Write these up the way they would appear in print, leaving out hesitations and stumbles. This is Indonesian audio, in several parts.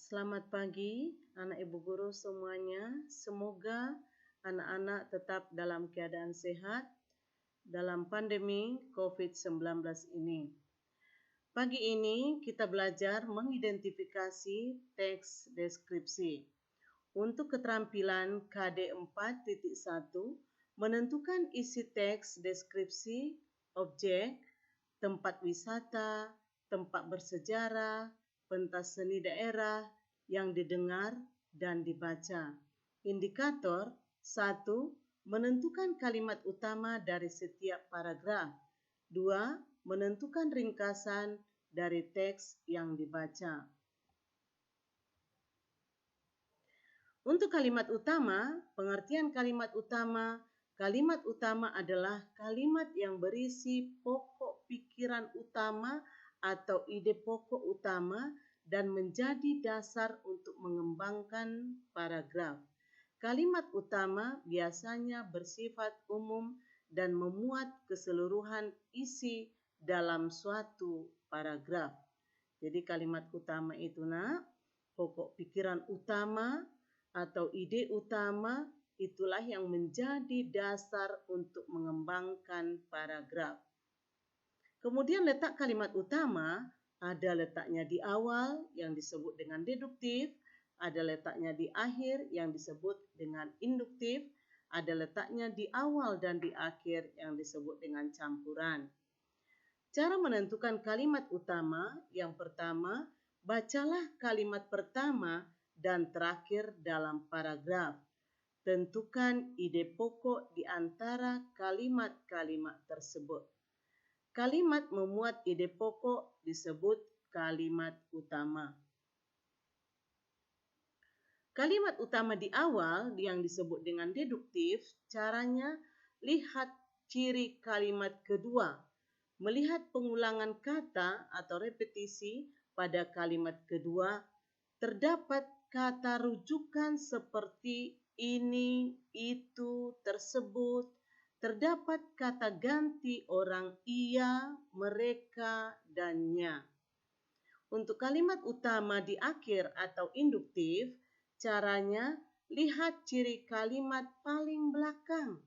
Selamat pagi, anak ibu guru semuanya. Semoga anak-anak tetap dalam keadaan sehat dalam pandemi COVID-19 ini. Pagi ini kita belajar mengidentifikasi teks deskripsi. Untuk keterampilan KD 4.1, menentukan isi teks deskripsi, objek, tempat wisata, tempat bersejarah, pentas seni daerah yang didengar dan dibaca. Indikator 1. Menentukan kalimat utama dari setiap paragraf. 2. Menentukan ringkasan dari teks yang dibaca. Untuk kalimat utama, pengertian kalimat utama adalah kalimat yang berisi pokok pikiran utama atau ide pokok utama dan menjadi dasar untuk mengembangkan paragraf. Kalimat utama biasanya bersifat umum dan memuat keseluruhan isi dalam suatu paragraf. Jadi kalimat utama itu pokok pikiran utama atau ide utama, itulah yang menjadi dasar untuk mengembangkan paragraf. Kemudian letak kalimat utama ada letaknya di awal yang disebut dengan deduktif, ada letaknya di akhir yang disebut dengan induktif, ada letaknya di awal dan di akhir yang disebut dengan campuran. Cara menentukan kalimat utama, yang pertama, bacalah kalimat pertama dan terakhir dalam paragraf. Tentukan ide pokok di antara kalimat-kalimat tersebut. Kalimat memuat ide pokok disebut kalimat utama. Kalimat utama di awal yang disebut dengan deduktif, caranya lihat ciri kalimat kedua. Melihat pengulangan kata atau repetisi pada kalimat kedua, terdapat kata rujukan seperti ini, itu, tersebut. Terdapat kata ganti orang ia, mereka, dan nya. Untuk kalimat utama di akhir atau induktif, caranya lihat ciri kalimat paling belakang.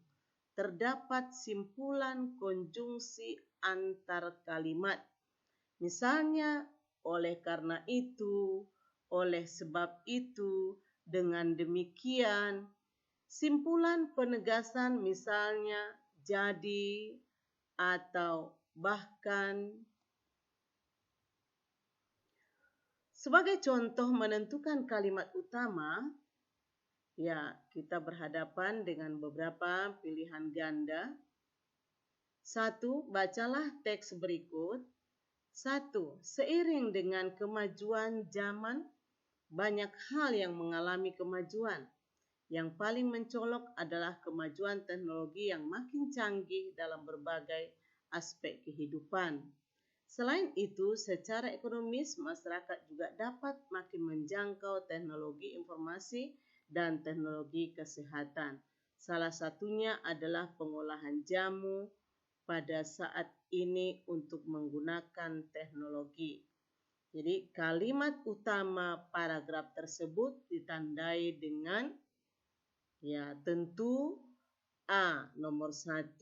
Terdapat simpulan konjungsi antar kalimat. Misalnya, oleh karena itu, oleh sebab itu, dengan demikian. Simpulan penegasan misalnya jadi atau bahkan. Sebagai contoh menentukan kalimat utama, kita berhadapan dengan beberapa pilihan ganda. 1. Bacalah teks berikut. 1. Seiring dengan kemajuan zaman, banyak hal yang mengalami kemajuan. Yang paling mencolok adalah kemajuan teknologi yang makin canggih dalam berbagai aspek kehidupan. Selain itu, secara ekonomis, masyarakat juga dapat makin menjangkau teknologi informasi dan teknologi kesehatan. Salah satunya adalah pengolahan jamu pada saat ini untuk menggunakan teknologi. Jadi kalimat utama paragraf tersebut ditandai dengan tentu A nomor 1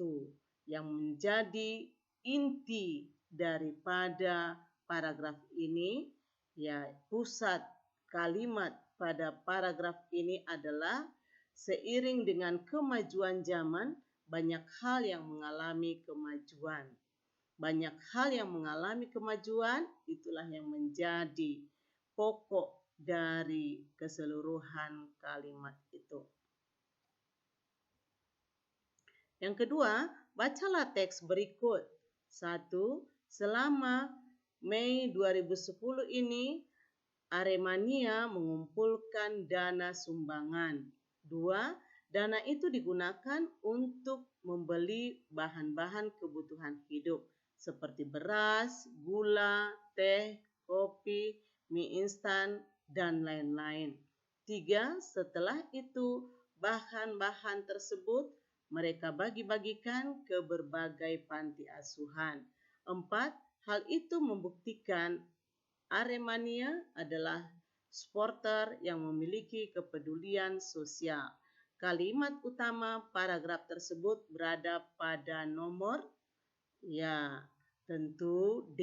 yang menjadi inti daripada paragraf ini, pusat kalimat pada paragraf ini adalah seiring dengan kemajuan zaman banyak hal yang mengalami kemajuan. Banyak hal yang mengalami kemajuan, itulah yang menjadi pokok dari keseluruhan kalimat itu. Yang kedua, bacalah teks berikut. 1. Selama Mei 2010 ini, Aremania mengumpulkan dana sumbangan. 2. Dana itu digunakan untuk membeli bahan-bahan kebutuhan hidup seperti beras, gula, teh, kopi, mie instan, dan lain-lain. 3. Setelah itu, bahan-bahan tersebut mereka bagi-bagikan ke berbagai panti asuhan. 4. Hal itu membuktikan Aremania adalah supporter yang memiliki kepedulian sosial. Kalimat utama paragraf tersebut berada pada nomor, ya tentu D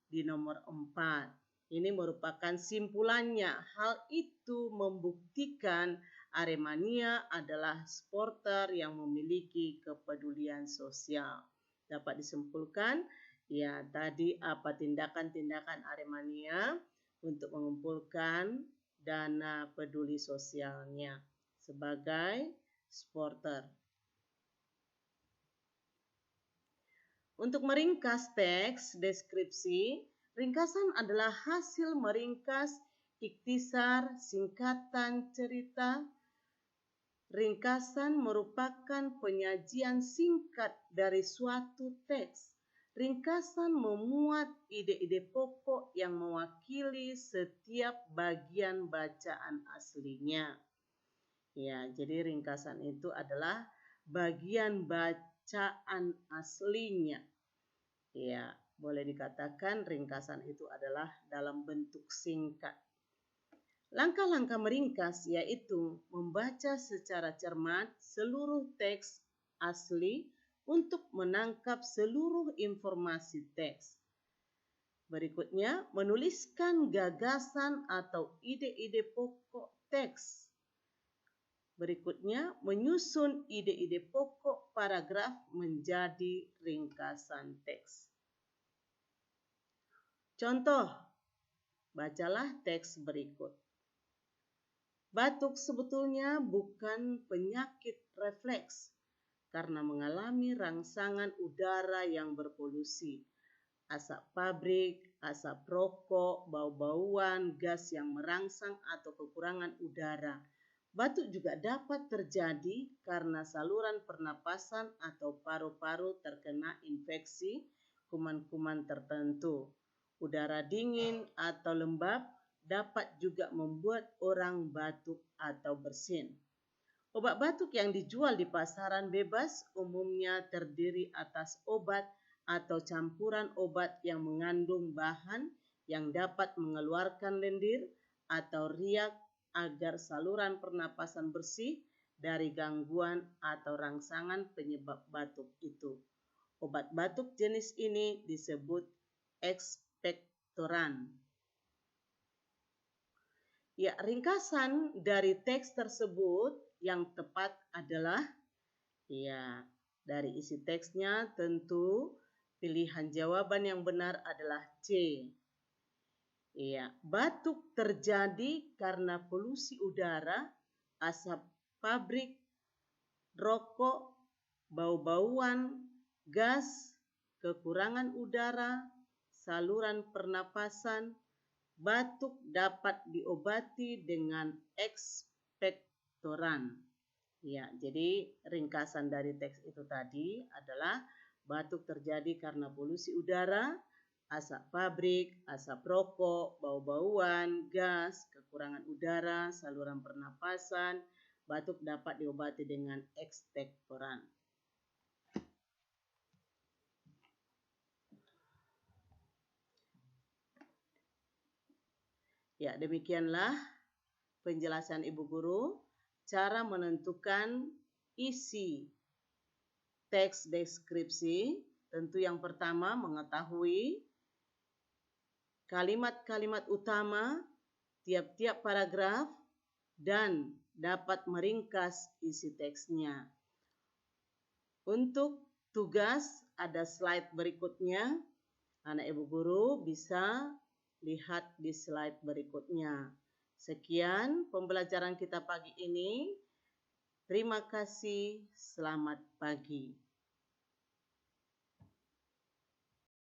di nomor 4. Ini merupakan simpulannya. Hal itu membuktikan Aremania adalah supporter yang memiliki kepedulian sosial. Dapat disimpulkan, ya tadi apa tindakan-tindakan Aremania untuk mengumpulkan dana peduli sosialnya sebagai supporter. Untuk meringkas teks deskripsi, ringkasan adalah hasil meringkas ikhtisar singkatan cerita. Ringkasan merupakan penyajian singkat dari suatu teks. Ringkasan memuat ide-ide pokok yang mewakili setiap bagian bacaan aslinya. Ya, jadi ringkasan itu adalah bagian bacaan aslinya. Ya, boleh dikatakan ringkasan itu adalah dalam bentuk singkat. Langkah-langkah meringkas yaitu membaca secara cermat seluruh teks asli untuk menangkap seluruh informasi teks. Berikutnya, menuliskan gagasan atau ide-ide pokok teks. Berikutnya, menyusun ide-ide pokok paragraf menjadi ringkasan teks. Contoh, bacalah teks berikut. Batuk sebetulnya bukan penyakit refleks karena mengalami rangsangan udara yang berpolusi. Asap pabrik, asap rokok, bau-bauan, gas yang merangsang atau kekurangan udara. Batuk juga dapat terjadi karena saluran pernapasan atau paru-paru terkena infeksi kuman-kuman tertentu. Udara dingin atau lembab dapat juga membuat orang batuk atau bersin. Obat batuk yang dijual di pasaran bebas umumnya terdiri atas obat atau campuran obat yang mengandung bahan yang dapat mengeluarkan lendir atau riak agar saluran pernapasan bersih dari gangguan atau rangsangan penyebab batuk itu. Obat batuk jenis ini disebut ekspektoran. Ya, ringkasan dari teks tersebut yang tepat adalah, ya, dari isi teksnya tentu pilihan jawaban yang benar adalah C. Ya, batuk terjadi karena polusi udara, asap pabrik, rokok, bau-bauan, gas, kekurangan udara, saluran pernapasan. Batuk dapat diobati dengan ekspektoran. Ya, jadi ringkasan dari teks itu tadi adalah batuk terjadi karena polusi udara, asap pabrik, asap rokok, bau-bauan, gas, kekurangan udara, saluran pernapasan. Batuk dapat diobati dengan ekspektoran. Ya, demikianlah penjelasan Ibu Guru cara menentukan isi teks deskripsi. Tentu yang pertama mengetahui kalimat-kalimat utama tiap-tiap paragraf dan dapat meringkas isi teksnya. Untuk tugas ada slide berikutnya. Anak Ibu Guru bisa lihat di slide berikutnya. Sekian pembelajaran kita pagi ini. Terima kasih, selamat pagi.